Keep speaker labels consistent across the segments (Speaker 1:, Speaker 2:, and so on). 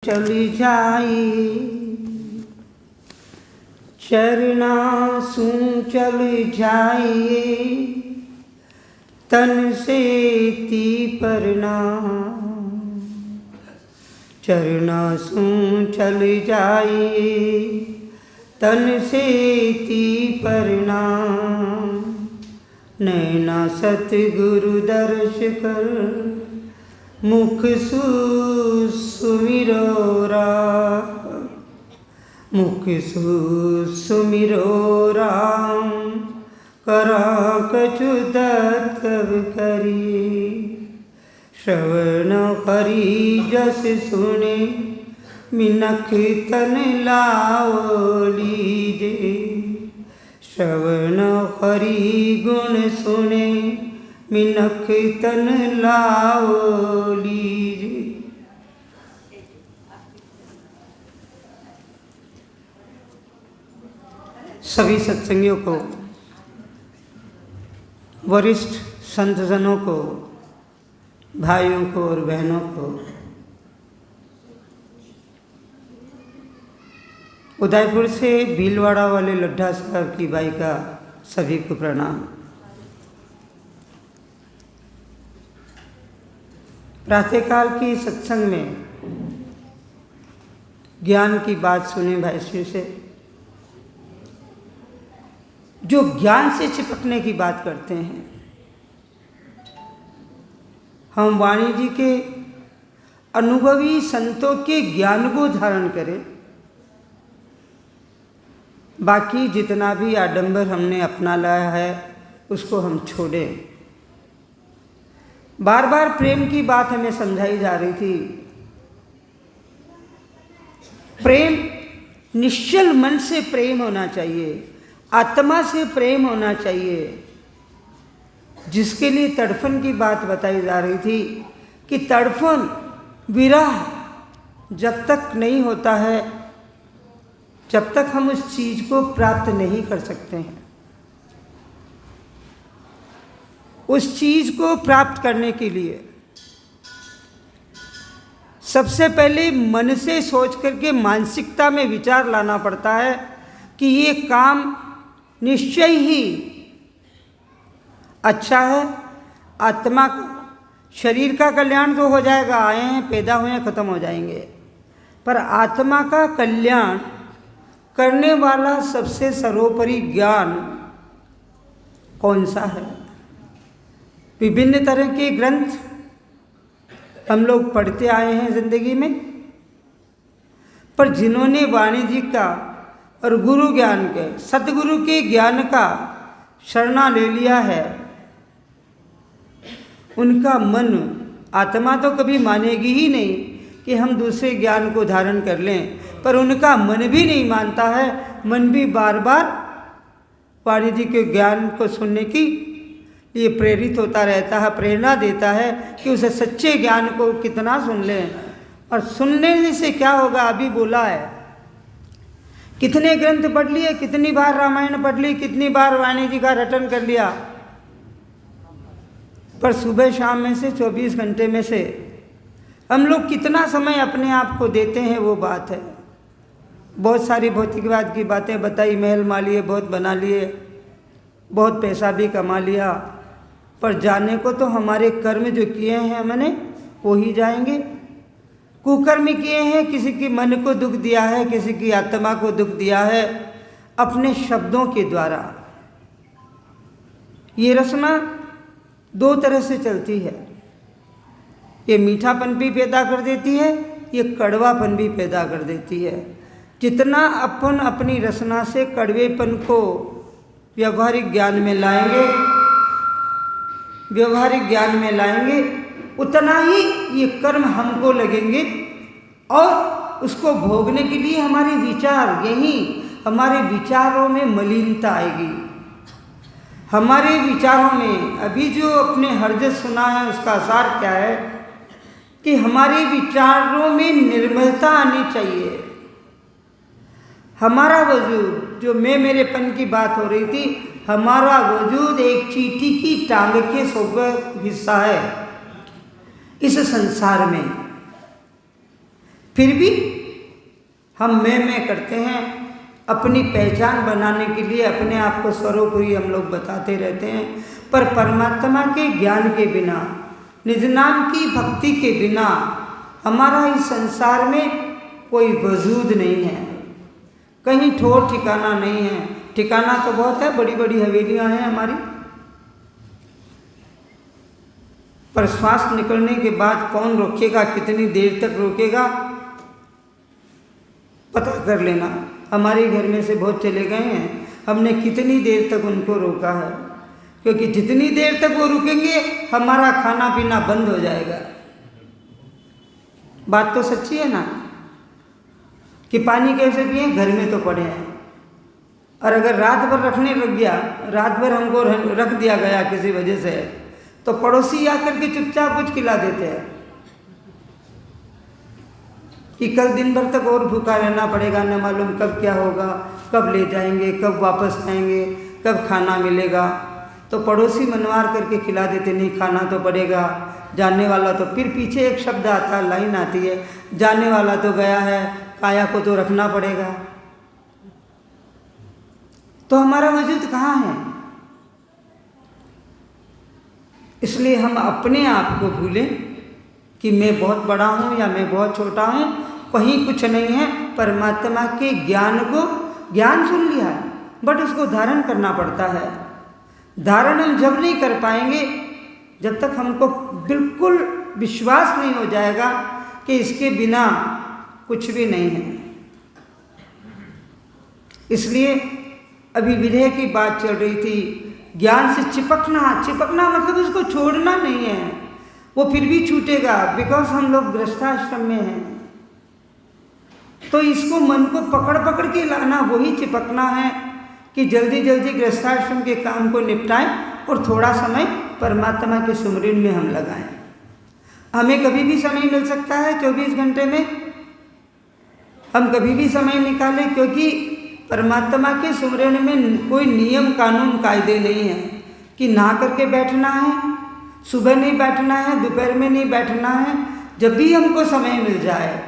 Speaker 1: चली जाई चरणासु चल जाइए तन से ती परना चरणासु चल जाइए तन से ती परना नैना सतगुरु दर्श कर मुख सुमिरो राम मुख सुमिरो राम करा कछु तत्व करी श्रवण हरि जस सुने मिनख तन लाओ लीजे श्रवण हरि गुण सुने मिनख तन लाओ लीजे। सभी सत्संगियों को, वरिष्ठ संतजनों को, भाइयों को और बहनों को उदयपुर से भीलवाड़ा वाले लड्ढा साहब की बाई का सभी को प्रणाम। प्रातःकाल की सत्संग में ज्ञान की बात सुने भाई से, जो ज्ञान से चिपकने की बात करते हैं। हम वाणी जी के अनुभवी संतों के ज्ञान को धारण करें, बाकी जितना भी आडंबर हमने अपना लाया है उसको हम छोड़ें। बार बार प्रेम की बात हमें समझाई जा रही थी। प्रेम निश्चल मन से प्रेम होना चाहिए, आत्मा से प्रेम होना चाहिए। जिसके लिए तड़फन की बात बताई जा रही थी कि तड़फन विरह जब तक नहीं होता है, जब तक हम उस चीज को प्राप्त नहीं कर सकते हैं। उस चीज को प्राप्त करने के लिए सबसे पहले मन से सोच करके मानसिकता में विचार लाना पड़ता है कि ये काम निश्चय ही अच्छा है। आत्मा का, शरीर का कल्याण तो हो जाएगा, आए हैं पैदा हुए हैं खत्म हो जाएंगे, पर आत्मा का कल्याण करने वाला सबसे सर्वोपरि ज्ञान कौन सा है। विभिन्न तरह के ग्रंथ हम लोग पढ़ते आए हैं जिंदगी में, पर जिन्होंने वाणी जी का और गुरु ज्ञान के, सतगुरु के ज्ञान का शरणा ले लिया है, उनका मन, आत्मा तो कभी मानेगी ही नहीं कि हम दूसरे ज्ञान को धारण कर लें, पर उनका मन भी नहीं मानता है। मन भी बार बार वाणी जी के ज्ञान को सुनने की लिए प्रेरित होता रहता है, प्रेरणा देता है कि उसे सच्चे ज्ञान को कितना सुन लें। और सुनने से क्या होगा, अभी बोला है, कितने ग्रंथ पढ़ लिए, कितनी बार रामायण पढ़ ली, कितनी बार वाणी जी का रटन कर लिया, पर सुबह शाम में से 24 घंटे में से हम लोग कितना समय अपने आप को देते हैं, वो बात है। बहुत सारी भौतिकवाद की बातें बताई, महल मालिए बहुत बना लिए, बहुत पैसा भी कमा लिया, पर जाने को तो हमारे कर्म जो किए हैं हमने वो ही जाएंगे। कुकर्म किए हैं, किसी की मन को दुख दिया है, किसी की आत्मा को दुख दिया है अपने शब्दों के द्वारा। ये रचना दो तरह से चलती है, ये मीठापन भी पैदा कर देती है, ये कड़वापन भी पैदा कर देती है। जितना अपन अपनी रचना से कड़वेपन को व्यवहारिक ज्ञान में लाएंगे, व्यवहारिक ज्ञान में लाएंगे, उतना ही ये कर्म हमको लगेंगे और उसको भोगने के लिए हमारे विचार, यही हमारे विचारों में मलिनता आएगी। हमारे विचारों में अभी जो अपने हरजत सुना है उसका सार क्या है कि हमारे विचारों में निर्मलता आनी चाहिए। हमारा वजूद, जो मैं मेरेपन की बात हो रही थी, हमारा वजूद एक चींटी की टांग के सोकर हिस्सा है इस संसार में। फिर भी हम मैं करते हैं, अपनी पहचान बनाने के लिए अपने आप को सर्वोपरि हम लोग बताते रहते हैं। पर परमात्मा के ज्ञान के बिना, निज नाम की भक्ति के बिना हमारा इस संसार में कोई वजूद नहीं है, कहीं ठोर ठिकाना नहीं है। ठिकाना तो बहुत है, बड़ी बड़ी हवेलियां हैं हमारी, पर श्वास निकलने के बाद कौन रोकेगा, कितनी देर तक रोकेगा, पता कर लेना। हमारे घर में से बहुत चले गए हैं, हमने कितनी देर तक उनको रोका है, क्योंकि जितनी देर तक वो रुकेंगे हमारा खाना पीना बंद हो जाएगा। बात तो सच्ची है ना, कि पानी कैसे पिए, घर में तो पड़े हैं, और अगर रात भर रखने लग गया, रात भर हमको रख दिया गया किसी वजह से, तो पड़ोसी आकर के चुपचाप कुछ खिला देते हैं कि कल दिन भर तक और भूखा रहना पड़ेगा, न मालूम कब क्या होगा, कब ले जाएंगे, कब वापस आएंगे, कब खाना मिलेगा। तो पड़ोसी मनवार करके खिला देते, नहीं खाना तो पड़ेगा। जानने वाला तो, फिर पीछे एक शब्द आता है, लाइन आती है, जानने वाला तो गया है, काया को तो रखना पड़ेगा। तो हमारा वजूद कहाँ है? इसलिए हम अपने आप को भूलें कि मैं बहुत बड़ा हूँ या मैं बहुत छोटा हूँ, कहीं कुछ नहीं है। परमात्मा के ज्ञान को, ज्ञान सुन लिया है, बट उसको धारण करना पड़ता है। धारण हम जब नहीं कर पाएंगे, जब तक हमको बिल्कुल विश्वास नहीं हो जाएगा कि इसके बिना कुछ भी नहीं है। इसलिए अभी विरह की बात चल रही थी, ज्ञान से चिपकना, चिपकना मतलब उसको छोड़ना नहीं है, वो फिर भी छूटेगा, बिकॉज हम लोग गृहस्थाश्रम में हैं। तो इसको मन को पकड़ पकड़ के लाना, वही चिपकना है कि जल्दी जल्दी गृहस्थाश्रम के काम को निपटाएं और थोड़ा समय परमात्मा के सुमरन में हम लगाएं। हमें कभी भी समय मिल सकता है 24 घंटे में, हम कभी भी समय निकालें, क्योंकि परमात्मा के सुमरन में कोई नियम कानून कायदे नहीं है कि नहा करके बैठना है, सुबह नहीं बैठना है, दोपहर में नहीं बैठना है, जब भी हमको समय मिल जाए।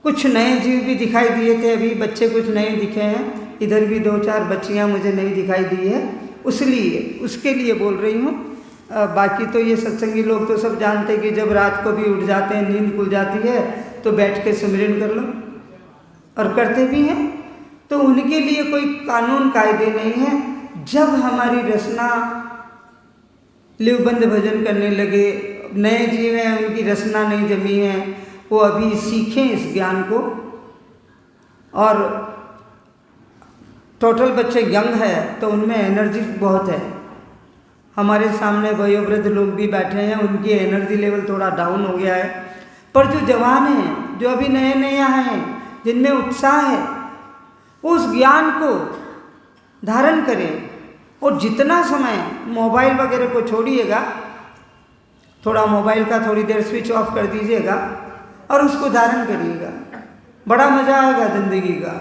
Speaker 1: कुछ नए जीव भी दिखाई दिए थे, अभी बच्चे कुछ नए दिखे हैं, इधर भी 2-4 बच्चियां मुझे नई दिखाई दी है, उसके लिए बोल रही हूँ। बाकी तो ये सत्संगी लोग तो सब जानते हैं कि जब रात को भी उठ जाते हैं, नींद खुल जाती है, तो बैठ के सुमिरन कर लो, और करते भी हैं। तो उनके लिए कोई कानून कायदे नहीं है। जब हमारी रचना लिवबंद भजन करने लगे, नए जीव हैं, उनकी रचना नहीं जमी है, वो अभी सीखें इस ज्ञान को। और टोटल बच्चे यंग है तो उनमें एनर्जी बहुत है। हमारे सामने वयोवृद्ध लोग भी बैठे हैं, उनकी एनर्जी लेवल थोड़ा डाउन हो गया है, पर जो जवान हैं, जो अभी नए नए आए हैं, जिनमें उत्साह है, वो उस ज्ञान को धारण करें। और जितना समय मोबाइल वगैरह को छोड़िएगा, थोड़ा मोबाइल का थोड़ी देर स्विच ऑफ कर दीजिएगा और उसको धारण करिएगा, बड़ा मज़ा आएगा ज़िंदगी का।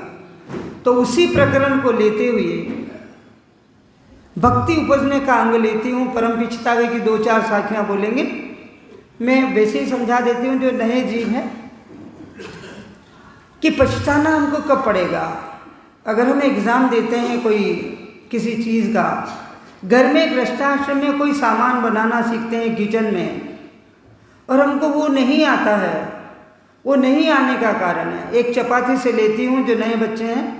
Speaker 1: तो उसी प्रकरण को लेते हुए भक्ति उपजने का अंग लेती हूँ। परम पिछतावे की 2-4 साखियाँ बोलेंगे, मैं वैसे ही समझा देती हूँ जो नए जीव हैं कि पछताना हमको कब पड़ेगा। अगर हम एग्ज़ाम देते हैं कोई किसी चीज़ का, घर में गृहस्थाश्रम में कोई सामान बनाना सीखते हैं किचन में, और हमको वो नहीं आता है, वो नहीं आने का कारण है, एक चपाती से लेती हूँ, जो नए बच्चे हैं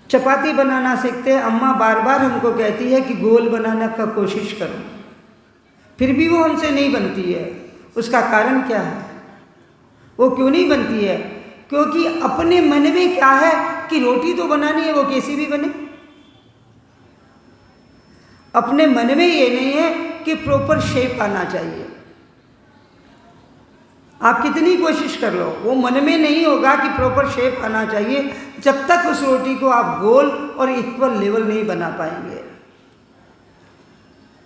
Speaker 1: चपाती बनाना सीखते हैं, अम्मा बार बार हमको कहती है कि गोल बनाने का कोशिश करो, फिर भी वो हमसे नहीं बनती है। उसका कारण क्या है? वो क्यों नहीं बनती है? क्योंकि अपने मन में क्या है कि रोटी तो बनानी है, वो कैसी भी बने। अपने मन में ये नहीं है कि प्रॉपर शेप आना चाहिए। आप कितनी कोशिश कर लो, वो मन में नहीं होगा कि प्रॉपर शेप आना चाहिए, जब तक उस रोटी को आप गोल और इक्वल लेवल नहीं बना पाएंगे।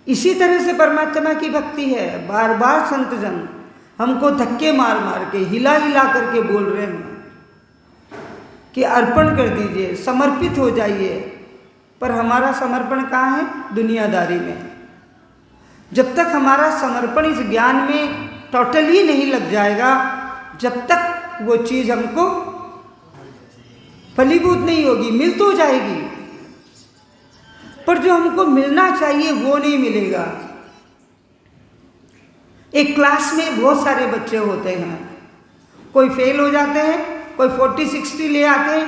Speaker 1: इसी तरह से परमात्मा की भक्ति है। बार बार संत जन हमको धक्के मार मार के, हिला हिला करके बोल रहे हैं कि अर्पण कर दीजिए, समर्पित हो जाइए। पर हमारा समर्पण कहाँ है? दुनियादारी में। जब तक हमारा समर्पण इस ज्ञान में टोटली नहीं लग जाएगा, जब तक वो चीज़ हमको फलीभूत नहीं होगी। मिल तो जाएगी, पर जो हमको मिलना चाहिए वो नहीं मिलेगा। एक क्लास में बहुत सारे बच्चे होते हैं, कोई फेल हो जाते हैं, कोई 40-60 ले आते हैं,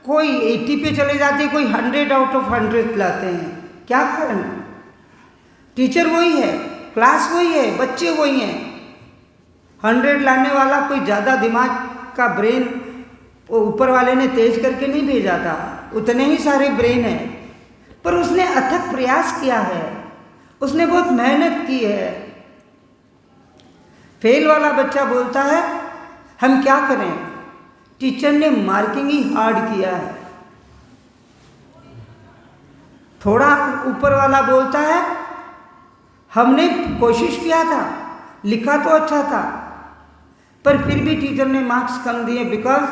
Speaker 1: कोई 80 पे चले जाते हैं, कोई 100 आउट ऑफ 100 लाते हैं। क्या कारण? टीचर वही है, क्लास वही है, बच्चे वही हैं। 100 लाने वाला कोई ज़्यादा दिमाग का ब्रेन ऊपर वाले ने तेज करके नहीं भेजा था, उतने ही सारे ब्रेन हैं, पर उसने अथक प्रयास किया है, उसने बहुत मेहनत की है। फेल वाला बच्चा बोलता है हम क्या करें, टीचर ने मार्किंग ही हार्ड किया है। थोड़ा ऊपर वाला बोलता है हमने कोशिश किया था, लिखा तो अच्छा था, पर फिर भी टीचर ने मार्क्स कम दिए, बिकॉज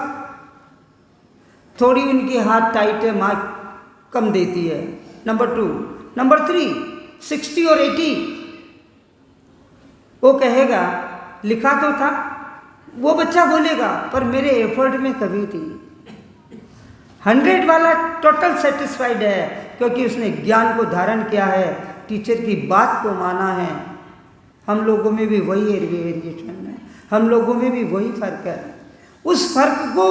Speaker 1: थोड़ी उनकी हाथ टाइट है, मार्क कम देती है। नंबर 2, नंबर 3, 60 और 80 वो कहेगा लिखा तो था, वो बच्चा बोलेगा पर मेरे एफर्ट में कमी थी। 100 वाला टोटल सेटिस्फाइड है क्योंकि उसने ज्ञान को धारण किया है, टीचर की बात को माना है। हम लोगों में भी वही वेरिएशन है, हम लोगों में भी वही फर्क है। उस फर्क को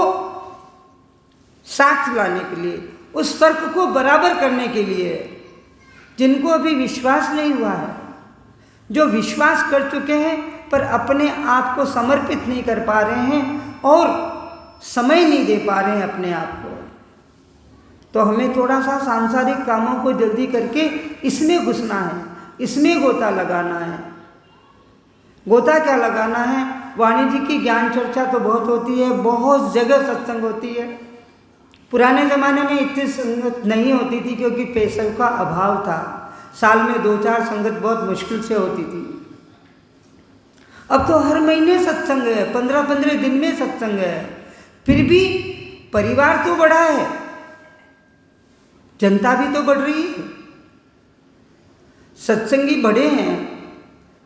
Speaker 1: साथ लाने के लिए, उस फर्क को बराबर करने के लिए, जिनको अभी विश्वास नहीं हुआ है, जो विश्वास कर चुके हैं पर अपने आप को समर्पित नहीं कर पा रहे हैं और समय नहीं दे पा रहे हैं अपने आप को, तो हमें थोड़ा सा सांसारिक कामों को जल्दी करके इसमें घुसना है, इसमें गोता लगाना है। गोता क्या लगाना है? वाणी जी की ज्ञान चर्चा तो बहुत होती है, बहुत जगह सत्संग होती है। पुराने ज़माने में इतनी संगत नहीं होती थी क्योंकि पैसों का अभाव था, साल में 2-4 संगत बहुत मुश्किल से होती थी। अब तो हर महीने सत्संग है, 15-15 दिन में सत्संग है, फिर भी परिवार तो बड़ा है, जनता भी तो बढ़ रही है, सत्संगी बड़े हैं,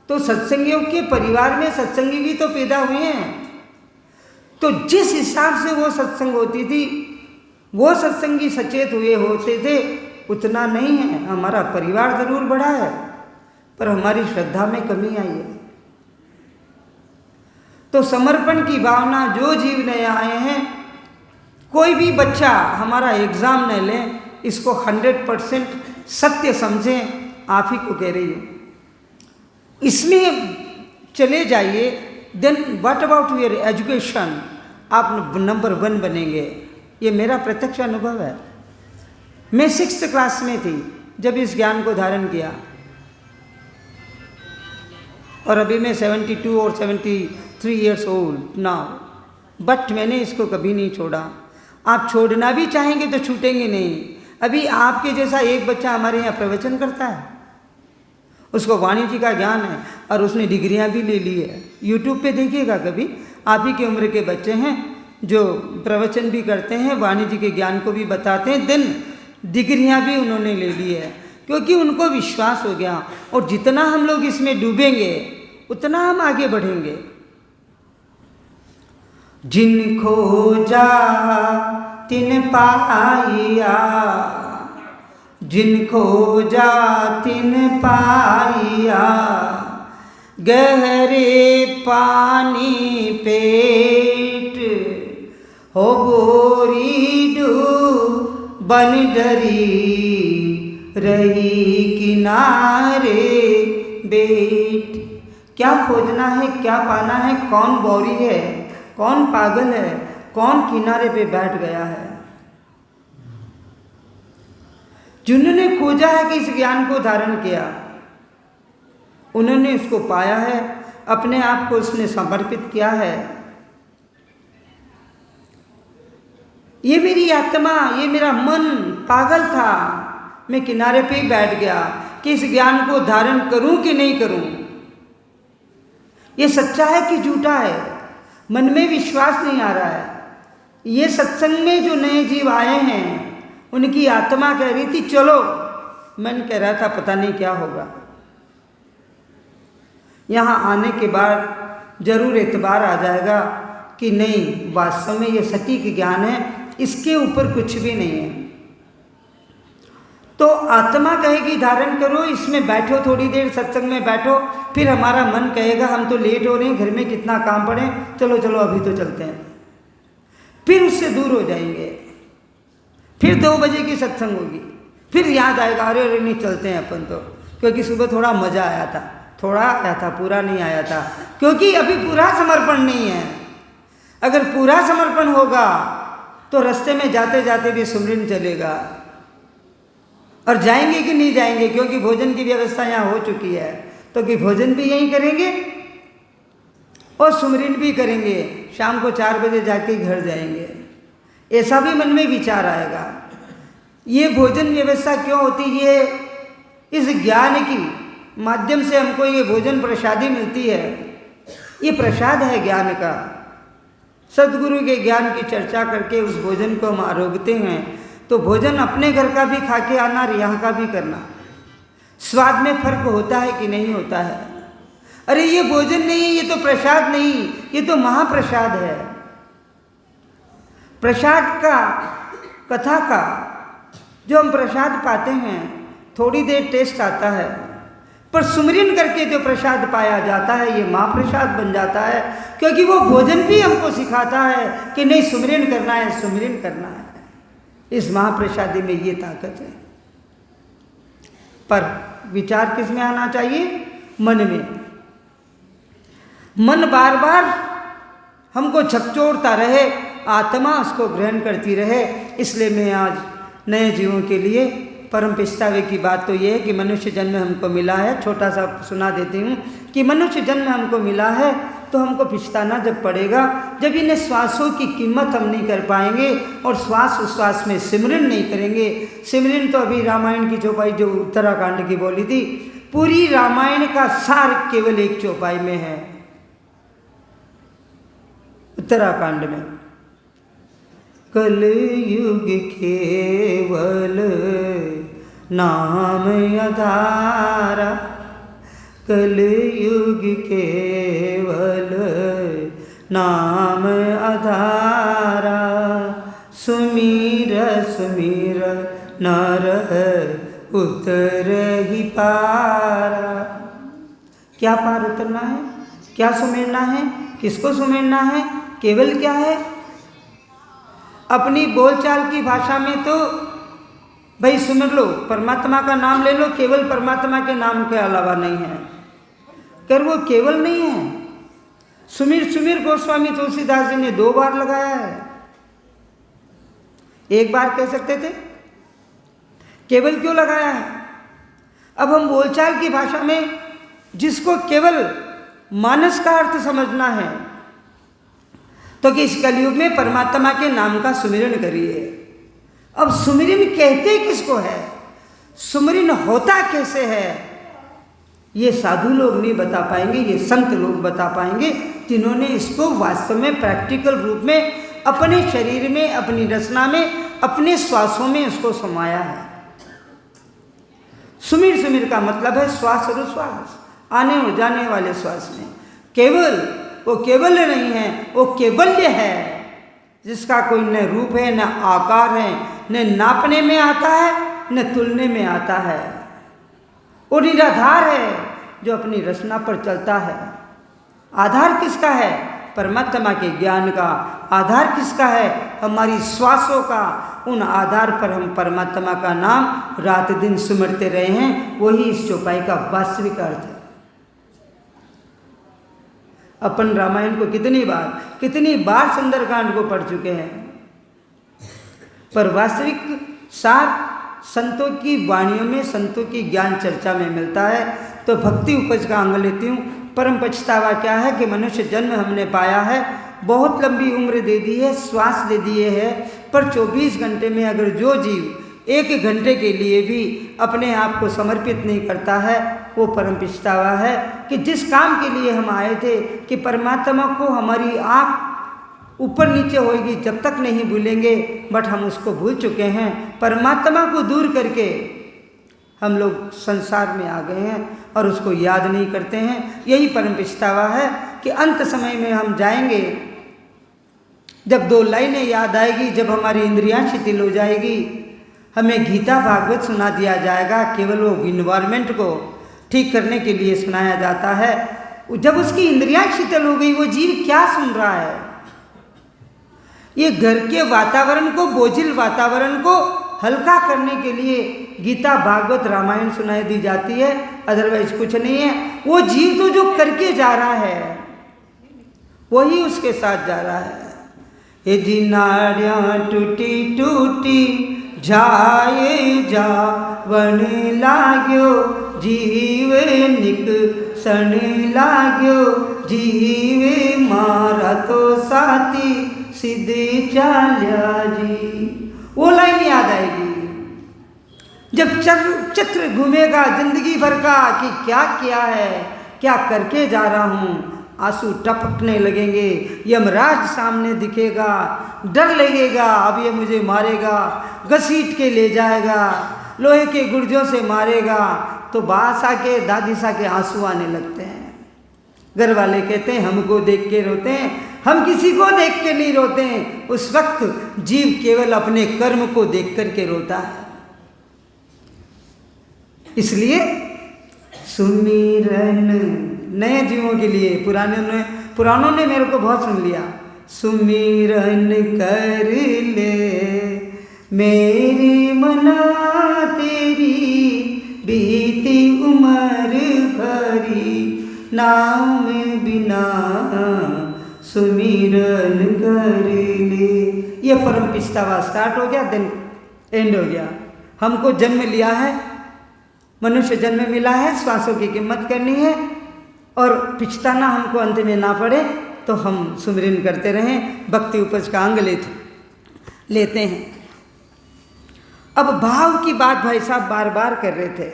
Speaker 1: तो सत्संगियों के परिवार में सत्संगी भी तो पैदा हुए हैं। तो जिस हिसाब से वो सत्संग होती थी, वो सत्संगी सचेत हुए होते थे, उतना नहीं है। हमारा परिवार जरूर बढ़ा है पर हमारी श्रद्धा में कमी आई है। तो समर्पण की भावना जो जीव नए आए हैं, कोई भी बच्चा हमारा एग्जाम न ले, इसको 100% सत्य समझें। आप ही को कह रही हूँ, इसमें चले जाइए, then what about your education, आप नंबर 1 बनेंगे। ये मेरा प्रत्यक्ष अनुभव है। मैं 6th क्लास में थी जब इस ज्ञान को धारण किया, और अभी मैं 72 और 73 ईयर्स ओल्ड नाउ, बट मैंने इसको कभी नहीं छोड़ा। आप छोड़ना भी चाहेंगे तो छूटेंगे नहीं। अभी आपके जैसा एक बच्चा हमारे यहाँ प्रवचन करता है, उसको वाणी जी का ज्ञान है और उसने डिग्रियाँ भी ले ली है। यूट्यूब पे देखिएगा कभी, आप ही की उम्र के बच्चे हैं जो प्रवचन भी करते हैं, वाणी जी के ज्ञान को भी बताते हैं, देन डिग्रियाँ भी उन्होंने ले ली है, क्योंकि उनको विश्वास हो गया। और जितना हम लोग इसमें डूबेंगे उतना हम आगे बढ़ेंगे। जिन खोजा तिन पाइया, जिन खोजा तिन पाइया, गहरे पानी पेट हो गोरी बन डरी रही किनारे बेट। क्या खोजना है, क्या पाना है, कौन बोरी है, कौन पागल है, कौन किनारे पे बैठ गया है। जिन्होंने खोजा है कि इस ज्ञान को धारण किया, उन्होंने इसको पाया है, अपने आप को उसने समर्पित किया है। ये मेरी आत्मा, ये मेरा मन पागल था, मैं किनारे पे ही बैठ गया कि इस ज्ञान को धारण करूं कि नहीं करूं। ये सच्चा है कि झूठा है, मन में विश्वास नहीं आ रहा है। ये सत्संग में जो नए जीव आए हैं, उनकी आत्मा कह रही थी चलो, मन कह रहा था पता नहीं क्या होगा। यहाँ आने के बाद जरूर एतबार आ जाएगा कि नहीं, वास्तव में ये सटीक ज्ञान है, इसके ऊपर कुछ भी नहीं है। तो आत्मा कहेगी धारण करो, इसमें बैठो, थोड़ी देर सत्संग में बैठो, फिर हमारा मन कहेगा हम तो लेट हो रहे हैं, घर में कितना काम पड़े, चलो चलो अभी तो चलते हैं, फिर उससे दूर हो जाएंगे। फिर 2 बजे की सत्संग होगी, फिर याद आएगा अरे अरे नहीं चलते हैं अपन तो, क्योंकि सुबह थोड़ा मज़ा आया था, थोड़ा आया था, पूरा नहीं आया था, क्योंकि अभी पूरा समर्पण नहीं है। अगर पूरा समर्पण होगा तो रास्ते में जाते जाते भी सुमरन चलेगा। और जाएंगे कि नहीं जाएंगे, क्योंकि भोजन की व्यवस्था यहाँ हो चुकी है, तो कि भोजन भी यहीं करेंगे और सुमरन भी करेंगे, शाम को 4 बजे जाके घर जाएंगे, ऐसा भी मन में विचार आएगा। ये भोजन व्यवस्था क्यों होती है? इस ज्ञान की माध्यम से हमको ये भोजन प्रसादी मिलती है, ये प्रसाद है ज्ञान का। सद्गुरु के ज्ञान की चर्चा करके उस भोजन को हम आरोगते हैं, तो भोजन अपने घर का भी खा के आना और यहाँ का भी करना, स्वाद में फर्क होता है कि नहीं होता है? अरे ये भोजन नहीं है, ये तो प्रसाद नहीं, ये तो महाप्रसाद है। प्रसाद का, कथा का जो हम प्रसाद पाते हैं, थोड़ी देर टेस्ट आता है, पर सुमरन करके जो प्रसाद पाया जाता है ये महाप्रसाद बन जाता है, क्योंकि वो भोजन भी हमको सिखाता है कि नहीं सुमरन करना है, सुमरन करना है। इस महाप्रसादी में ये ताकत है। पर विचार किस में आना चाहिए? मन में। मन बार बार हमको झकझोरता रहे, आत्मा उसको ग्रहण करती रहे। इसलिए मैं आज नए जीवों के लिए परम पछतावे की बात तो ये है कि मनुष्य जन्म हमको मिला है। छोटा सा सुना देती हूँ कि मनुष्य जन्म हमको मिला है तो हमको पछताना जब पड़ेगा जब इन्हें श्वासों की कीमत हम नहीं कर पाएंगे और श्वास उश्वास में सिमरन नहीं करेंगे। सिमरन तो अभी रामायण की चौपाई जो उत्तराखंड की बोली थी, पूरी रामायण का सार केवल एक चौपाई में है, उत्तराखंड में। कलयुग केवल नाम आधारा, कलयुग केवल नाम आधारा, सुमीर सुमीर नर उतर ही पारा। क्या पार उतरना है? क्या सुमेरना है? किसको सुमेरना है? केवल क्या है? अपनी बोलचाल की भाषा में तो भाई सुमिर लो, परमात्मा का नाम ले लो, केवल परमात्मा के नाम के अलावा नहीं है, कर वो केवल नहीं है। सुमिर सुमिर गोस्वामी तुलसीदास जी ने 2 बार लगाया है, 1 बार कह सकते थे, केवल क्यों लगाया है? अब हम बोलचाल की भाषा में जिसको केवल मानस का अर्थ समझना है तो कि इस कलयुग में परमात्मा के नाम का सुमिरन करिए। अब सुमिरन कहते किसको है? सुमिरन होता कैसे है? ये साधु लोग नहीं बता पाएंगे, ये संत लोग बता पाएंगे जिन्होंने इसको वास्तव में प्रैक्टिकल रूप में अपने शरीर में, अपनी रचना में, अपने श्वासों में उसको समाया है। सुमिर सुमिर का मतलब है श्वास और उश्वास, आने और जाने वाले श्वास में। केवल वो केवल्य नहीं है, वो केवल्य है जिसका कोई न रूप है, न आकार है, न नापने में आता है, न तुलने में आता है। वो निराधार है जो अपनी रचना पर चलता है। आधार किसका है? परमात्मा के ज्ञान का। आधार किसका है? हमारी श्वासों का। उन आधार पर हम परमात्मा का नाम रात दिन सुमरते रहे हैं। वही इस चौपाई का वास्तविक अर्थ है। अपन रामायण को कितनी बार सुंदरकांड को पढ़ चुके हैं, पर वास्तविक सार संतों की वाणियों में, संतों की ज्ञान चर्चा में मिलता है। तो भक्ति उपज का अंग लेती हूँ। परम पछतावा क्या है कि मनुष्य जन्म हमने पाया है, बहुत लंबी उम्र दे दी है, श्वास दे दिए है, पर 24 घंटे में अगर जो जीव 1 घंटे के लिए भी अपने आप को समर्पित नहीं करता है, वो परम पछतावा है कि जिस काम के लिए हम आए थे कि परमात्मा को हमारी आँख ऊपर नीचे होगी जब तक नहीं भूलेंगे, बट हम उसको भूल चुके हैं। परमात्मा को दूर करके हम लोग संसार में आ गए हैं और उसको याद नहीं करते हैं। यही परम पछतावा है कि अंत समय में हम जाएंगे जब 2 लाइनें याद आएगी, जब हमारी इंद्रियां शिथिल हो जाएगी, हमें गीता भागवत सुना दिया जाएगा। केवल वो इन्वायरमेंट को ठीक करने के लिए सुनाया जाता है। जब उसकी इंद्रियां शिथिल हो गई, वो जीव क्या सुन रहा है? ये घर के वातावरण को, बोझिल वातावरण को हल्का करने के लिए गीता भागवत रामायण सुनाई दी जाती है, अदरवाइज कुछ नहीं है। वो जीव तो जो करके जा रहा है वही उसके साथ जा रहा है। ये जी नाड़ियाँ टूटी टूटी जाए जावन लाग्यो, जीवे निक सन लाग्यो, जीवे मारा तो साथी सीधे चाल्या जी। वो लाइन याद आएगी जब चित्र घूमेगा जिंदगी भर का कि क्या किया है, क्या करके जा रहा हूँ। आंसू टपकने लगेंगे, यमराज सामने दिखेगा, डर लगेगा अब ये मुझे मारेगा, घसीट के ले जाएगा, लोहे के गुर्जों से मारेगा। तो बास आके दादी सा के आंसू आने लगते हैं। घर वाले कहते हैं हमको देख के रोते हैं, हम किसी को देख के नहीं रोते हैं। उस वक्त जीव केवल अपने कर्म को देख कर के रोता है। इसलिए सुमिरन नए जीवों के लिए, पुरानों ने मेरे को बहुत सुन लिया। सुमिरन कर ले मेरी मना तेरी, बीती उम्र भरी नाम बिना सुमिरन कर ले। ये परम पिछतावा स्टार्ट हो गया, देन एंड हो गया। हमको जन्म लिया है, मनुष्य जन्म मिला है, श्वासों की कीमत करनी है और पिछताना हमको अंत में ना पड़े, तो हम सुमिरन करते रहें, भक्ति उपज का अंग लेते हैं। अब भाव की बात भाई साहब बार बार कर रहे थे।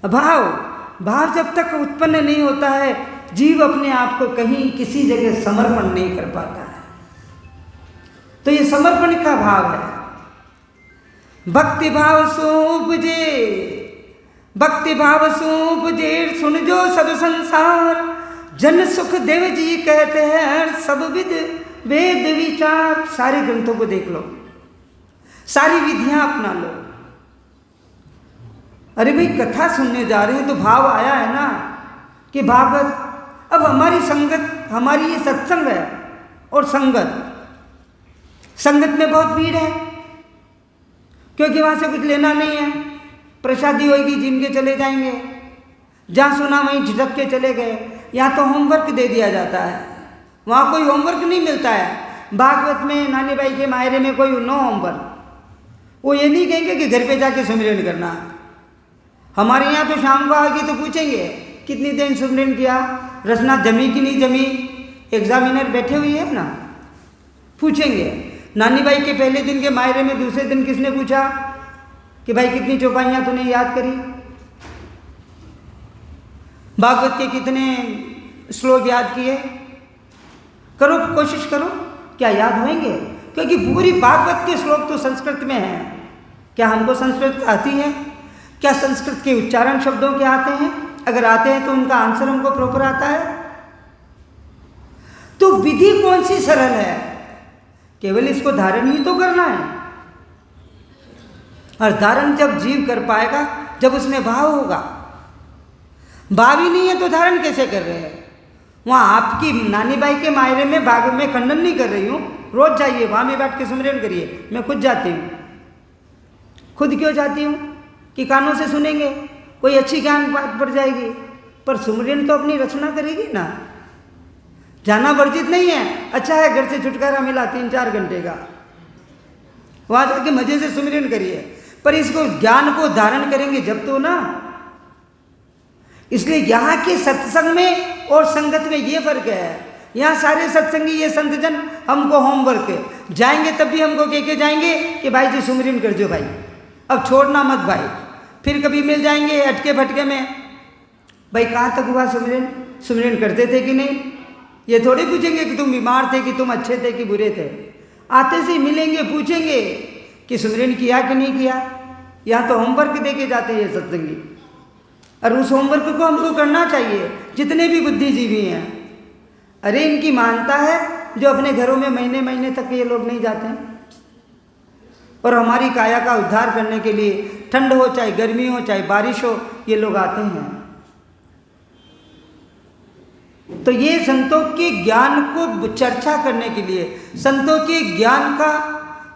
Speaker 1: भाव जब तक उत्पन्न नहीं होता है, जीव अपने आप को कहीं किसी जगह समर्पण नहीं कर पाता है। तो ये समर्पण का भाव है। भक्ति भाव सूपजे, भक्ति भाव सूपजे, सुन जो सब संसार, जन सुख देव जी कहते हैं सब विद वेद विचार। सारे ग्रंथों को देख लो, सारी विधियां अपना लो। अरे भाई कथा सुनने जा रहे हैं तो भाव आया है ना कि भागवत। अब हमारी संगत, हमारी ये सत्संग है और संगत में बहुत भीड़ है, क्योंकि वहाँ से कुछ लेना नहीं है। प्रसादी होगी, जिनके चले जाएंगे, जहाँ सुना वहीं झिझक के चले गए। यहाँ तो होमवर्क दे दिया जाता है, वहाँ कोई होमवर्क नहीं मिलता है। भागवत में, नानी बाई के मायरे में कोई नो होमवर्क। वो ये नहीं कहेंगे कि घर पे जाके सुमिरन करना। हमारे यहाँ तो शाम को आगे तो पूछेंगे कितनी देर सुमिरन किया, रचना जमी कि नहीं जमी। एग्जामिनर बैठे हुए हैं ना, पूछेंगे। नानी बाई के पहले दिन के मायरे में दूसरे दिन किसने पूछा कि भाई कितनी चौपाइयाँ तूने याद करी, भागवत के कितने श्लोक याद किए। करो, कोशिश करो, क्या याद होंगे? क्योंकि पूरी भागवत के श्लोक तो संस्कृत में हैं। क्या हमको संस्कृत आती है? क्या संस्कृत के उच्चारण शब्दों के आते हैं? अगर आते हैं तो उनका आंसर हमको प्रॉपर आता है। तो विधि कौन सी सरल है? केवल इसको धारण ही तो करना है। और धारण जब जीव कर पाएगा, जब उसमें भाव होगा। भाव ही नहीं है तो धारण कैसे कर रहे हैं? वहाँ आपकी नानी बाई के मायरे में भाग में खंडन नहीं कर रही हूँ। रोज जाइए, वहाँ में बैठ के सुमिरन करिए। मैं खुद जाती हूँ। खुद क्यों जाती हूँ? कि कानों से सुनेंगे, कोई अच्छी ज्ञान बात पड़ जाएगी, पर सुमिरन तो अपनी रचना करेगी ना। जाना वर्जित नहीं है। अच्छा है, घर से छुटकारा मिला 3-4 घंटे का, वहाँ जाके मजे से सुमिरन करिए, पर इसको ज्ञान को धारण करेंगे जब तो ना। इसलिए यहाँ के सत्संग में और संगत में ये फर्क है। यहाँ सारे सत्संगी, ये संतजन हमको होमवर्क जाएंगे तब भी हमको कह के जाएंगे कि भाई जी सुमिरन कर जो भाई, अब छोड़ना मत भाई। फिर कभी मिल जाएंगे अटके भटके में, भाई कहाँ तक हुआ सुमिरन, सुमिरन करते थे कि नहीं। ये थोड़ी पूछेंगे कि तुम बीमार थे, कि तुम अच्छे थे कि बुरे थे। आते से मिलेंगे, पूछेंगे कि सुमिरन किया कि नहीं किया। यहाँ तो होमवर्क दे के जाते हैं ये सत्संगी, और उस होमवर्क को हमको करना चाहिए, जितने भी बुद्धिजीवी हैं। अरे इनकी मानता है जो अपने घरों में महीने महीने तक ये लोग नहीं जाते हैं? और हमारी काया का उद्धार करने के लिए ठंड हो चाहे गर्मी हो चाहे बारिश हो, ये लोग आते हैं। तो ये संतों के ज्ञान को चर्चा करने के लिए, संतों के ज्ञान का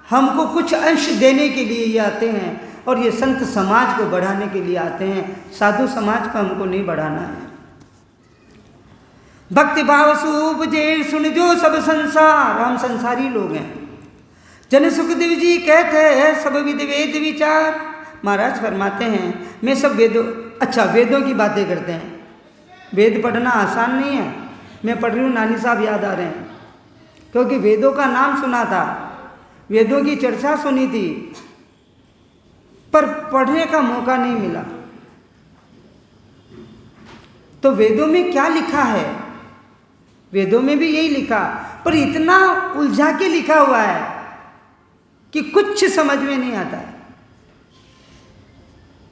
Speaker 1: हमको कुछ अंश देने के लिए ये आते हैं, और ये संत समाज को बढ़ाने के लिए आते हैं। साधु समाज को हमको नहीं बढ़ाना है। भक्ति भाव सुपजे सुन जो सब संसार, हम संसारी लोग हैं। जन सुखदेव जी कहते हैं सब विद वेद विचार। महाराज फरमाते हैं मैं सब वेदों, अच्छा वेदों की बातें करते हैं। वेद पढ़ना आसान नहीं है। मैं पढ़ रही हूँ, नानी साहब याद आ रहे हैं, क्योंकि वेदों का नाम सुना था, वेदों की चर्चा सुनी थी, पर पढ़ने का मौका नहीं मिला। तो वेदों में क्या लिखा है? वेदों में भी यही लिखा, पर इतना उलझा के लिखा हुआ है कि कुछ समझ में नहीं आता है।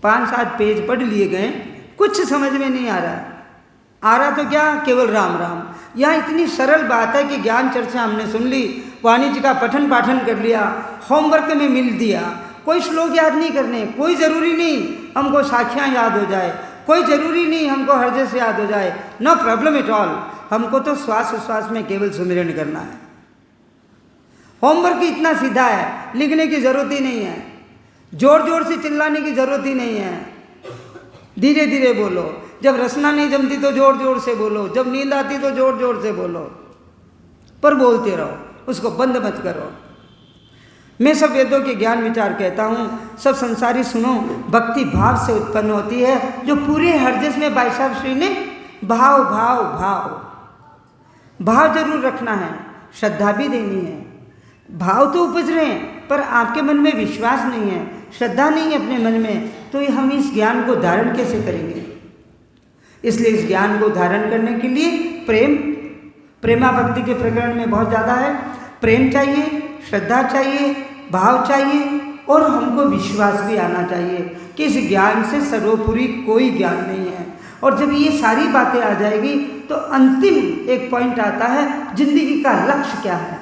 Speaker 1: 5-7 पेज पढ़ लिए गए, कुछ समझ में नहीं आ रहा है। आ रहा तो क्या, केवल राम राम। यहाँ इतनी सरल बात है कि ज्ञान चर्चा हमने सुन ली, वाणी जी का पठन पाठन कर लिया, होमवर्क में मिल दिया। कोई श्लोक याद नहीं करने, कोई ज़रूरी नहीं हमको साखियाँ याद हो जाए, कोई ज़रूरी नहीं हमको हृदय से याद हो जाए, नो प्रॉब्लम एट ऑल। हमको तो श्वास उश्वास में केवल सुमिरन करना है। होमवर्क इतना सीधा है, लिखने की ज़रूरत ही नहीं है, जोर जोर से चिल्लाने की ज़रूरत ही नहीं है। धीरे धीरे बोलो, जब रसना नहीं जमती तो जोर जोर से बोलो, जब नींद आती तो जोर जोर से बोलो, पर बोलते रहो, उसको बंद मत करो। मैं सब वेदों के ज्ञान विचार कहता हूँ, सब संसारी सुनो। भक्ति भाव से उत्पन्न होती है, जो पूरे हरजस में भाई साहब श्री ने भाव भाव भाव भाव जरूर रखना है, श्रद्धा भी देनी है। भाव तो उपज रहे हैं, पर आपके मन में विश्वास नहीं है, श्रद्धा नहीं है अपने मन में, तो ये हम इस ज्ञान को धारण कैसे करेंगे? इसलिए इस ज्ञान को धारण करने के लिए प्रेमा भक्ति के प्रकरण में बहुत ज़्यादा है। प्रेम चाहिए, श्रद्धा चाहिए, भाव चाहिए, और हमको विश्वास भी आना चाहिए कि इस ज्ञान से सर्वोपरि कोई ज्ञान नहीं है। और जब ये सारी बातें आ जाएगी तो अंतिम एक पॉइंट आता है, जिंदगी का लक्ष्य क्या है?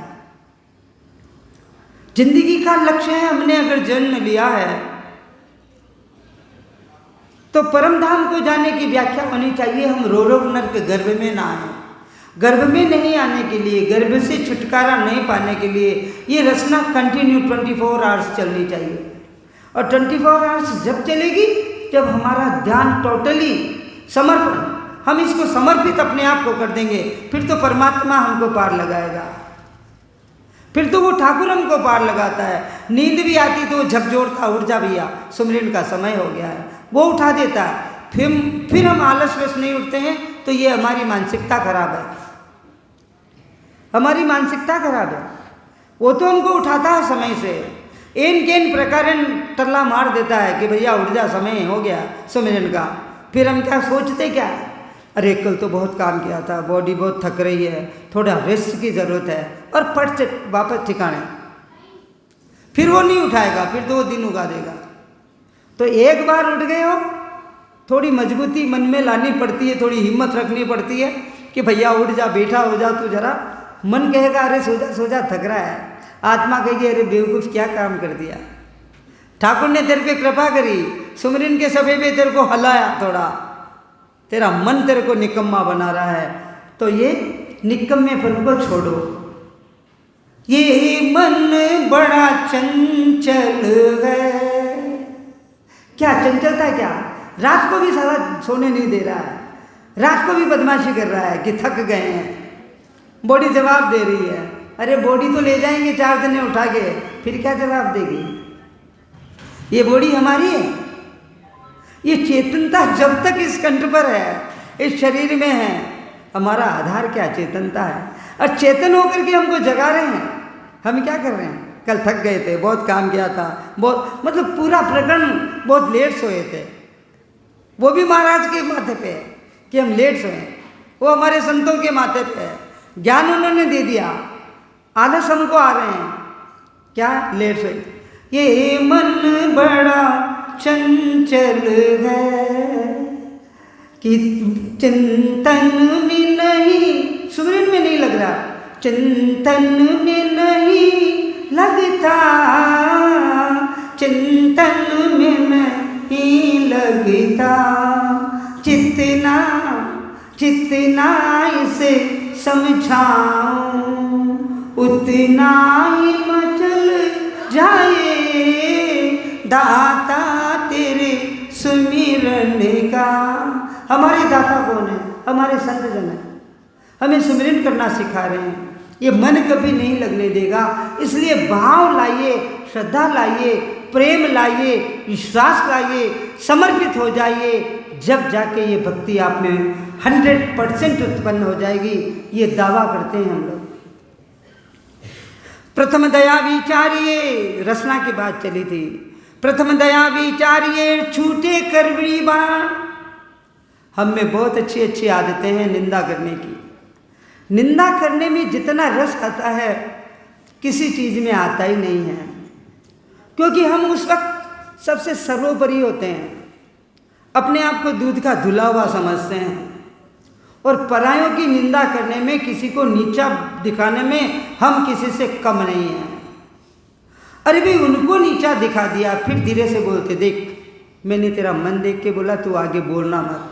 Speaker 1: जिंदगी का लक्ष्य है, हमने अगर जन्म लिया है तो परम धाम को जाने की व्याख्या होनी चाहिए। हम रो रो नरक गर्भ में ना आए। गर्भ में नहीं आने के लिए, गर्भ से छुटकारा नहीं पाने के लिए ये रचना कंटिन्यू 24 आवर्स चलनी चाहिए। और 24 आवर्स जब चलेगी, जब हमारा ध्यान टोटली समर्पण, हम इसको समर्पित अपने आप को कर देंगे, फिर तो परमात्मा हमको पार लगाएगा, फिर तो वो ठाकुर हमको पार लगाता है। नींद भी आती तो झकझोरता, उठ जा भैया सुमिरन का समय हो गया है, वो उठा देता है। फिर हम आलसवश नहीं उठते हैं, तो ये हमारी मानसिकता खराब है, हमारी मानसिकता खराब है। वो तो हमको उठाता है समय से, एन केन प्रकार टल्ला मार देता है कि भैया उठ जा, समय हो गया सुमिरन का। फिर हम क्या सोचते, क्या अरे कल तो बहुत काम किया था, बॉडी बहुत थक रही है, थोड़ा रेस्ट की ज़रूरत है, और पट वापस ठिकाने। फिर वो नहीं उठाएगा, फिर 2 दिन उगा देगा। तो एक बार उठ गए हो, थोड़ी मजबूती मन में लानी पड़ती है, थोड़ी हिम्मत रखनी पड़ती है कि भैया उठ जा, बैठा हो जा तू जरा। मन कहेगा अरे सो जा थक रहा है, आत्मा कहेगी अरे बेवकूफ़ क्या काम कर दिया, ठाकुर ने तेरे पे कृपा करी, सुमिरन के समय पे तेरे को हलाया थोड़ा, तेरा मन तेरे को निकम्मा बना रहा है। तो ये निकम्मेपन को छोड़ो। ये मन बड़ा चंचल है, क्या चंचलता है? क्या रात को भी सारा सोने नहीं दे रहा है, रात को भी बदमाशी कर रहा है कि थक गए हैं। बॉडी जवाब दे रही है, अरे बॉडी तो ले जाएंगे 4 दिन में उठा के, फिर क्या जवाब देगी? ये बॉडी हमारी है, ये चेतनता जब तक इस कंठ पर है, इस शरीर में है, हमारा आधार क्या चेतनता है। और चेतन होकर के हमको जगा रहे हैं, हम क्या कर रहे हैं? कल थक गए थे, बहुत काम किया था, बहुत मतलब पूरा प्रकरण बहुत लेट सोए थे, वो भी महाराज के माथे पे है कि हम लेट सोए, वो हमारे संतों के माथे पे है, ज्ञान उन्होंने दे दिया, आलस हमको आ रहे हैं, क्या लेट सोए। ये मन बड़ा चंचल है कि चिंतन में नहीं, सुमिरन में नहीं लग रहा, चिंतन में नहीं लगता, चिंतन में नहीं लगता, जितना जितना इसे समझाऊं उतना ही मचल जाए दाता तेरे सुमिरन का। हमारे दाता कौन है? हमारे संत जन है, हमें सुमिरन करना सिखा रहे हैं। ये मन कभी नहीं लगने देगा, इसलिए भाव लाइए, श्रद्धा लाइए, प्रेम लाइए, विश्वास लाइए, समर्पित हो जाइए, जब जाके ये भक्ति आप में 100% उत्पन्न हो जाएगी। ये दावा करते हैं हम लोग। प्रथम दया विचारिए, रचना की बात चली थी। प्रथम दया विचारिए, छूटे करवड़ी बाण। हम में बहुत अच्छी अच्छी आदतें हैं निंदा करने की। निंदा करने में जितना रस आता है किसी चीज़ में आता ही नहीं है, क्योंकि हम उस वक्त सबसे सर्वोपरि होते हैं, अपने आप को दूध का धुला हुआ समझते हैं, और परायों की निंदा करने में, किसी को नीचा दिखाने में हम किसी से कम नहीं हैं। अरे भाई, उनको नीचा दिखा दिया, फिर धीरे से बोलते, देख मैंने तेरा मन देख के बोला, तू आगे बोलना मत।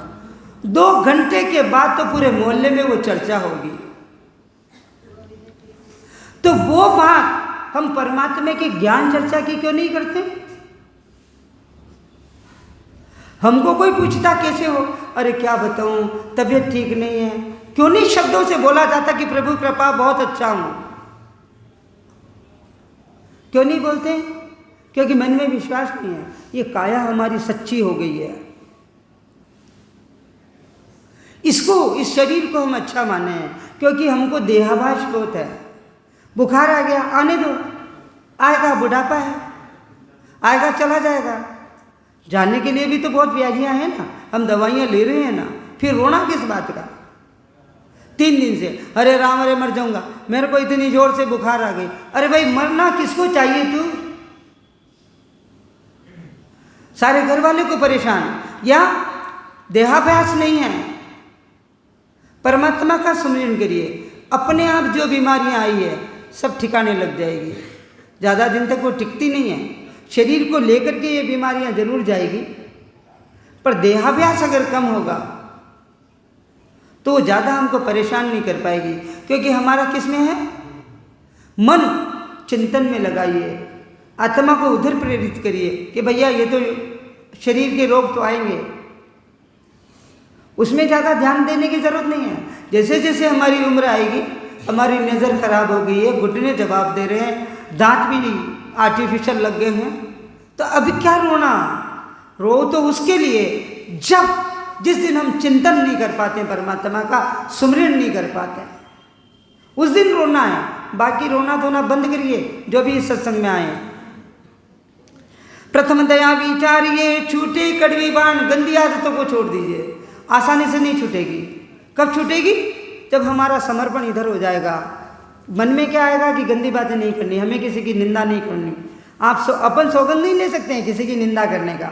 Speaker 1: 2 घंटे के बाद तो पूरे मोहल्ले में वो चर्चा होगी। तो वो बात हम परमात्मा के ज्ञान चर्चा की क्यों नहीं करते? हमको कोई पूछता कैसे हो, अरे क्या बताऊं, तबीयत ठीक नहीं है, क्यों नहीं शब्दों से बोला जाता कि प्रभु कृपा बहुत अच्छा हूं? क्यों नहीं बोलते? क्योंकि मन में विश्वास नहीं है। ये काया हमारी सच्ची हो गई है, इसको, इस शरीर को हम अच्छा माने हैं, क्योंकि हमको देहाभास बहुत है। बुखार आ गया, आने दो, आएगा, बुढ़ापा है, आएगा चला जाएगा। जानने के लिए भी तो बहुत व्याधियां हैं ना, हम दवाइयां ले रहे हैं ना, फिर रोना किस बात का? 3 दिन से अरे राम, अरे मर जाऊंगा, मेरे को इतनी जोर से बुखार आ गई। अरे भाई, मरना किसको चाहिए? तू सारे घर वाले को परेशान, या देहाभ्यास नहीं है? परमात्मा का सुमिरन करिए, अपने आप जो बीमारियां आई है सब ठिकाने लग जाएगी। ज़्यादा दिन तक वो टिकती नहीं है। शरीर को लेकर के ये बीमारियां जरूर जाएगी, पर देहाभ्यास अगर कम होगा तो वो ज़्यादा हमको परेशान नहीं कर पाएगी, क्योंकि हमारा किस में है? मन चिंतन में लगाइए, आत्मा को उधर प्रेरित करिए कि भैया ये तो शरीर के रोग तो आएंगे, उसमें ज़्यादा ध्यान देने की ज़रूरत नहीं है। जैसे जैसे हमारी उम्र आएगी, हमारी नज़र खराब हो गई है, घुटने जवाब दे रहे हैं, दांत भी आर्टिफिशियल लग गए हैं, तो अभी क्या रोना? रो तो उसके लिए जिस दिन हम चिंतन नहीं कर पाते, परमात्मा का सुमिरन नहीं कर पाते, उस दिन रोना है। बाकी रोना धोना बंद करिए, जो भी इस सत्संग में आए। प्रथम दया विचारिए, छूटे कड़वी बाण। गंदी आदतों को छोड़ दीजिए, आसानी से नहीं छूटेगी। कब छूटेगी? जब हमारा समर्पण इधर हो जाएगा। मन में क्या आएगा कि गंदी बातें नहीं करनी, हमें किसी की निंदा नहीं करनी। आप अपन सौगंध नहीं ले सकते हैं किसी की निंदा करने का,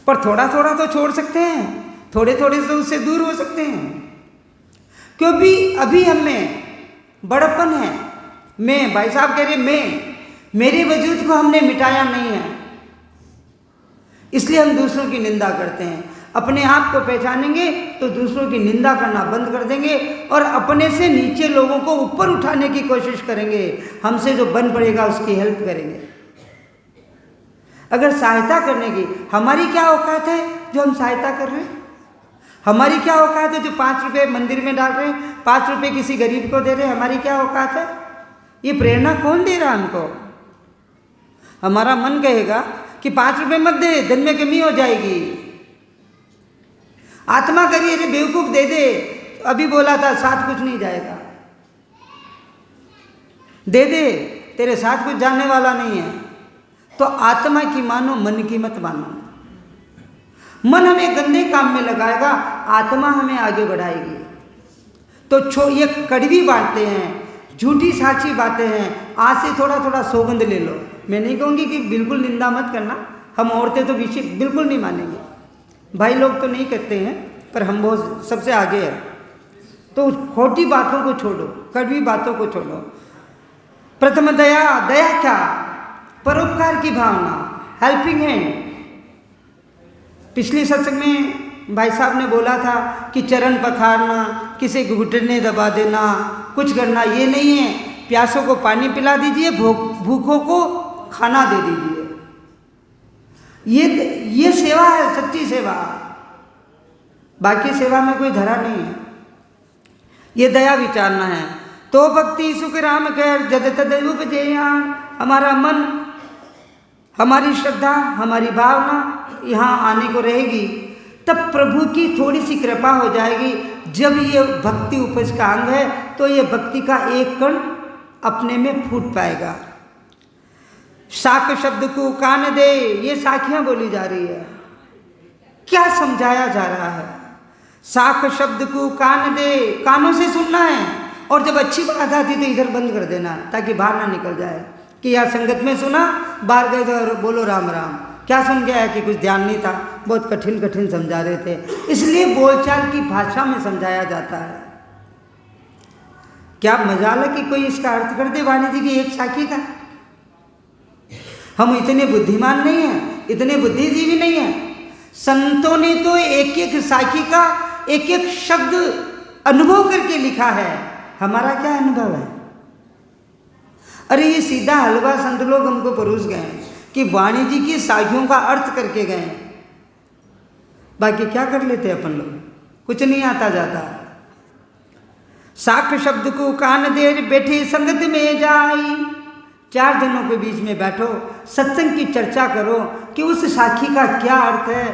Speaker 1: पर थोड़ा थोड़ा तो छोड़ सकते हैं, थोड़े थोड़े से उससे दूर हो सकते हैं, क्योंकि अभी हम में बड़प्पन है। मैं, भाई साहब कह रहे मेरे वजूद को हमने मिटाया नहीं है, इसलिए हम दूसरों की निंदा करते हैं। अपने आप को पहचानेंगे तो दूसरों की निंदा करना बंद कर देंगे और अपने से नीचे लोगों को ऊपर उठाने की कोशिश करेंगे। हमसे जो बन पड़ेगा उसकी हेल्प करेंगे। अगर सहायता करने की, हमारी क्या औकात है जो हम सहायता कर रहे हैं? हमारी क्या औकात है जो 5 रुपये मंदिर में डाल रहे हैं, 5 रुपये किसी गरीब को दे रहे हैं? हमारी क्या औकात है? ये प्रेरणा कौन दे रहा है हमको? हमारा मन कहेगा कि 5 रुपये मत दे, धन में कमी हो जाएगी। आत्मा करिए, अरे बेवकूफ दे दे, अभी बोला था साथ कुछ नहीं जाएगा, दे दे, तेरे साथ कुछ जानने वाला नहीं है। तो आत्मा की मानो, मन की मत मानो। मन हमें गंदे काम में लगाएगा, आत्मा हमें आगे बढ़ाएगी। तो ये कड़वी बातें हैं, झूठी साची बातें हैं। आज से थोड़ा थोड़ा सौगंध ले लो। मैं नहीं कहूँगी कि बिल्कुल निंदा मत करना, हम औरतें तो विषय बिल्कुल नहीं मानेंगे, भाई लोग तो नहीं करते हैं, पर हम बहुत सबसे आगे हैं। तो खोटी बातों को छोड़ो, कड़वी बातों को छोड़ो। प्रथम दया, दया क्या? परोपकार की भावना, हेल्पिंग हैंड। पिछले सत्संग में भाई साहब ने बोला था कि चरण पखारना, किसी को घुटने दबा देना, कुछ करना, ये नहीं है। प्यासों को पानी पिला दीजिए, भूखों को खाना दे दीजिए। ये सेवा है, सच्ची सेवा। बाकी सेवा में कोई धरा नहीं है। ये दया विचारना है। तो भक्ति सुख राम कर जद तद उपजेयान। हमारा मन, हमारी श्रद्धा, हमारी भावना यहाँ आने को रहेगी, तब प्रभु की थोड़ी सी कृपा हो जाएगी। जब ये भक्ति उपज का अंग है तो ये भक्ति का एक कण अपने में फूट पाएगा। शाख शब्द को कान दे, ये साखियां बोली जा रही है। क्या समझाया जा रहा है? शाख शब्द को कान दे, कानों से सुनना है, और जब अच्छी बात आती तो इधर बंद कर देना ताकि बाहर ना निकल जाए कि यार संगत में सुना, बाहर गए तो बोलो राम राम। क्या सुन गया है कि कुछ ध्यान नहीं था, बहुत कठिन कठिन समझा रहे थे, इसलिए बोलचाल की भाषा में समझाया जाता है। क्या मजाल है कि कोई इसका अर्थ कर दे वाणी जी की एक साखी का? हम इतने बुद्धिमान नहीं हैं, इतने बुद्धिजीवी नहीं हैं। संतों ने तो एक एक साखी का एक एक शब्द अनुभव करके लिखा है। हमारा क्या अनुभव है? अरे ये सीधा हलवा संत लोग हमको परोस गए हैं कि वाणी जी की साखियों का अर्थ करके गए हैं। बाकी क्या कर लेते अपन लोग? कुछ नहीं आता जाता। शाख शब्द को कान दे बैठे संगत में जाई। चार जनों के बीच में बैठो, सत्संग की चर्चा करो कि उस साखी का क्या अर्थ है,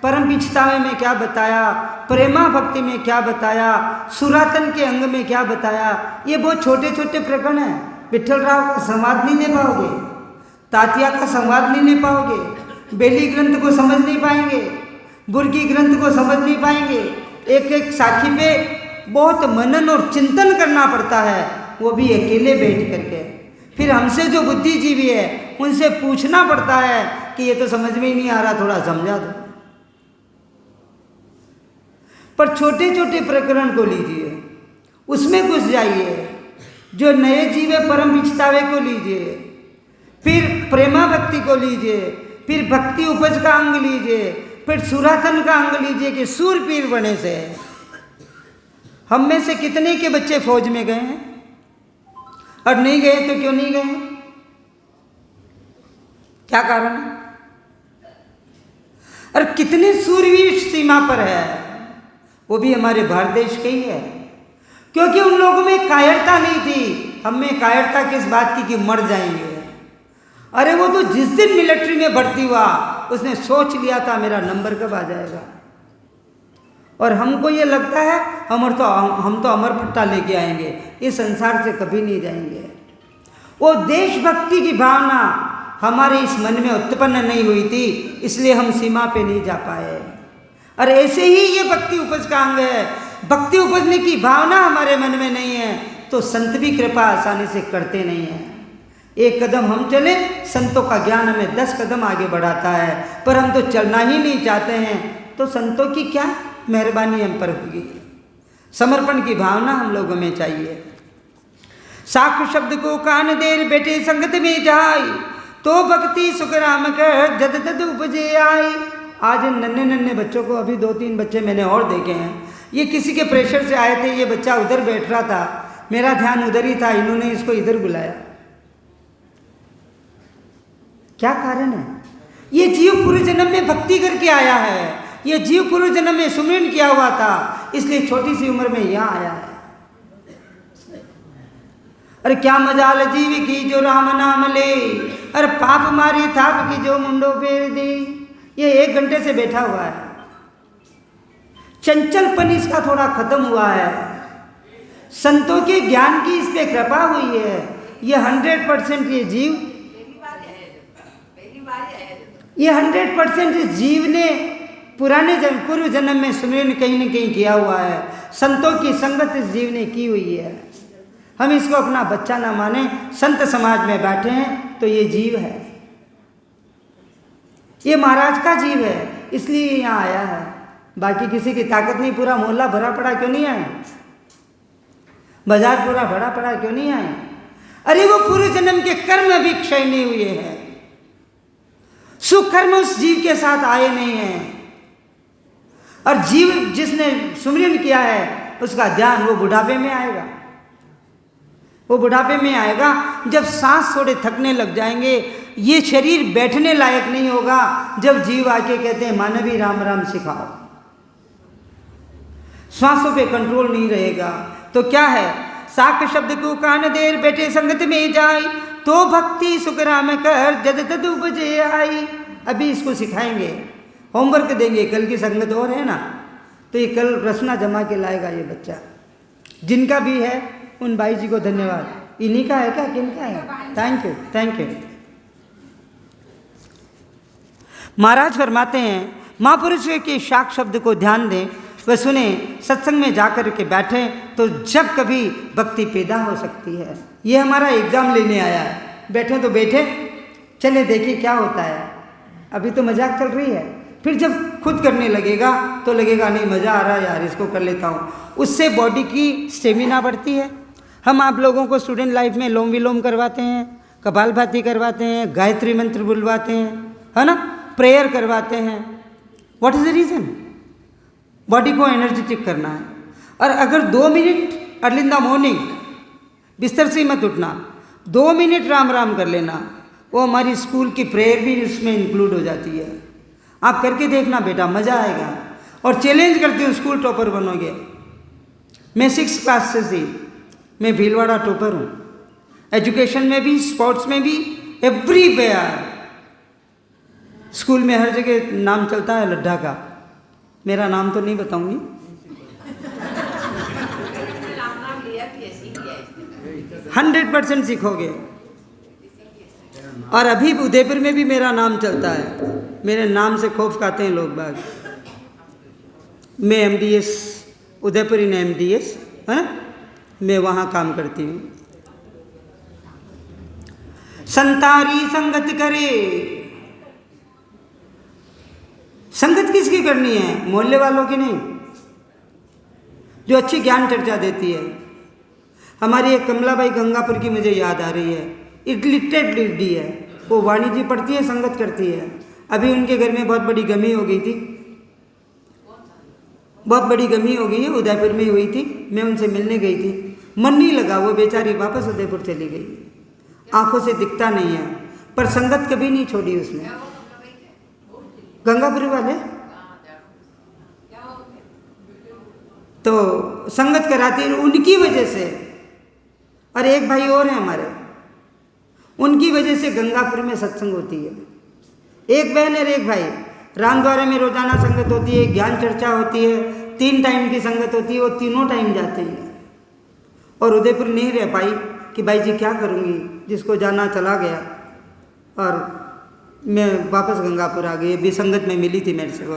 Speaker 1: परम पिछतावे में क्या बताया, प्रेमा भक्ति में क्या बताया, सुरातन के अंग में क्या बताया। ये बहुत छोटे छोटे प्रकरण हैं। विठल राव का संवाद नहीं ले पाओगे, तातिया का संवाद नहीं ले पाओगे, बेली ग्रंथ को समझ नहीं पाएंगे, बुर्गी ग्रंथ को समझ नहीं पाएंगे। एक एक साखी पे बहुत मनन और चिंतन करना पड़ता है, वो भी अकेले बैठ करके। फिर हमसे जो बुद्धिजीवी है उनसे पूछना पड़ता है कि ये तो समझ में ही नहीं आ रहा, थोड़ा समझा दो। पर छोटे छोटे प्रकरण को लीजिए, उसमें घुस जाइए। जो नए जीव है परम पिछतावे को लीजिए, फिर प्रेमा भक्ति को लीजिए, फिर भक्ति उपज का अंग लीजिए, फिर सुरातन का अंग लीजिए कि सूर पीर बने से। हम में से कितने के बच्चे फौज में गए हैं? और नहीं गए तो क्यों नहीं गए? क्या कारण है? और कितने सूरवीर सीमा पर है, वो भी हमारे भारत देश के ही है। क्योंकि उन लोगों में कायरता नहीं थी। हम में कायरता किस बात की कि मर जाएंगे। अरे वो तो जिस दिन मिलिट्री में भर्ती हुआ उसने सोच लिया था मेरा नंबर कब आ जाएगा। और हमको ये लगता है हम तो अमर पट्टा लेके आएंगे, इस संसार से कभी नहीं जाएंगे। वो देशभक्ति की भावना हमारे इस मन में उत्पन्न नहीं हुई थी, इसलिए हम सीमा पे नहीं जा पाए। और ऐसे ही ये भक्ति उपज का अंग है। भक्ति उपजने की भावना हमारे मन में नहीं है तो संत भी कृपा आसानी से करते नहीं हैं। एक कदम हम चले, संतों का ज्ञान हमें 10 कदम आगे बढ़ाता है, पर हम तो चलना ही नहीं चाहते हैं। तो संतों की क्या मेहरबानी हम पर होगी। समर्पण की भावना हम लोगों में चाहिए। शाख शब्द को कान देर बैठे संगत में जाई, तो भक्ति सुख राम कर जद तद उपजे आई। आज इन नन्हे नन्हे बच्चों को, अभी 2-3 बच्चे मैंने और देखे हैं, ये किसी के प्रेशर से आए थे। ये बच्चा उधर बैठ रहा था, मेरा ध्यान उधर ही था, इन्होंने इसको इधर बुलाया। क्या कारण है? ये जीव पूर्व जन्म में भक्ति करके आया है, ये जीव पूर्व जन्म में सुमिरन किया हुआ था, इसलिए छोटी सी उम्र में यहाँ आया है। अरे क्या मजाल जीव की जो राम नाम ले, अरे पाप मारी थाप की जो मुंडो फेर दी। ये 1 घंटे से बैठा हुआ है, चंचलपन इसका थोड़ा खत्म हुआ है। संतों के ज्ञान की इस पे कृपा हुई है। ये 100% ये जीव, ये 100% जीव ने पुराने पूर्व जन्म में सुमिरन कहीं न कहीं किया हुआ है। संतों की संगत इस जीव ने की हुई है। हम इसको अपना बच्चा ना माने, संत समाज में बैठे हैं तो ये जीव है, ये महाराज का जीव है, इसलिए यहाँ आया है। बाकी किसी की ताकत नहीं, पूरा मोहल्ला भरा पड़ा क्यों नहीं आया? बाजार पूरा भरा पड़ा क्यों नहीं आए? अरे वो पूरे जन्म के कर्म अभी क्षय नहीं हुए हैं, सुख कर्म उस जीव के साथ आए नहीं हैं। और जीव जिसने सुमिरन किया है उसका ध्यान वो बुढ़ापे में आएगा। वो बुढ़ापे में आएगा जब सांस थोड़े थकने लग जाएंगे, ये शरीर बैठने लायक नहीं होगा, जब जीव आके कहते हैं मानवी राम राम सिखाओ। श्वासों पे कंट्रोल नहीं रहेगा तो क्या है, साक शब्द को कान देर बैठे संगत में जाई, तो भक्ति सुख राम कर जद तद उपजे आई। अभी इसको सिखाएंगे, होमवर्क देंगे, कल की संगत और है ना, तो ये कल रचना जमा के लाएगा ये बच्चा। जिनका भी है उन भाई जी को धन्यवाद। इन्हीं का है क्या, किनका है? Thank you, thank you. महाराज फरमाते हैं महापुरुष के शाक शब्द को ध्यान दें, वह सुने, सत्संग में जाकर के बैठें तो जब कभी भक्ति पैदा हो सकती है। ये हमारा एग्जाम लेने आया है, बैठे तो बैठे, चले देखिए क्या होता है। अभी तो मजाक चल रही है, फिर जब खुद करने लगेगा तो लगेगा नहीं मज़ा आ रहा है यार, इसको कर लेता हूँ। उससे बॉडी की स्टेमिना बढ़ती है। हम आप लोगों को स्टूडेंट लाइफ में लोम विलोम करवाते हैं, कपालभाति करवाते हैं, गायत्री मंत्र बुलवाते हैं, है ना, प्रेयर करवाते हैं। What is the reason? Body को एनर्जेटिक करना है। और अगर 2 minute early in the morning बिस्तर से ही मत उठना, 2 मिनट राम राम कर लेना, वो हमारी स्कूल की प्रेयर भी इसमें इंक्लूड हो जाती है। आप करके देखना बेटा, मज़ा आएगा। और चैलेंज करती हूँ, स्कूल टॉपर बनोगे। मैं 6th क्लास से थी, मैं भीलवाड़ा टॉपर हूँ, एजुकेशन में भी, स्पोर्ट्स में भी, एवरीवेयर। स्कूल में हर जगह नाम चलता है लड्ढा का। मेरा नाम तो नहीं बताऊंगी। 100% सीखोगे। और अभी उदयपुर में भी मेरा नाम चलता है, मेरे नाम से खौफ खाते हैं लोग बाग। मैं MDS, उदयपुर इन MDS है ना, मैं वहाँ काम करती हूँ। संतारी संगत करे। संगत किसकी करनी है? मोहल्ले वालों की नहीं, जो अच्छी ज्ञान चर्चा देती है। हमारी एक कमलाबाई गंगापुर की मुझे याद आ रही है, इलिटरेट लेडी है, वो वाणी जी पढ़ती है, संगत करती है। अभी उनके घर में बहुत बड़ी गमी हो गई थी, बहुत बड़ी गमी हो गई है, उदयपुर में हुई थी। मैं उनसे मिलने गई थी, मन नहीं लगा, वो बेचारी वापस उदयपुर चली गई। आंखों से दिखता नहीं है, पर संगत कभी नहीं छोड़ी उसने। गंगापुरी वाले तो संगत कराती है उनकी वजह से। और एक भाई और हैं हमारे, उनकी वजह से गंगापुर में सत्संग होती है। एक बहन और एक भाई, रामद्वारे में रोजाना संगत होती है, ज्ञान चर्चा होती है, 3 टाइम की संगत होती है, वो तीनों टाइम जाते हैं। और उदयपुर नहीं रह पाई कि भाई जी क्या करूँगी, जिसको जाना चला गया और मैं वापस गंगापुर आ गई। अभी संगत में मिली थी मेरे से वो।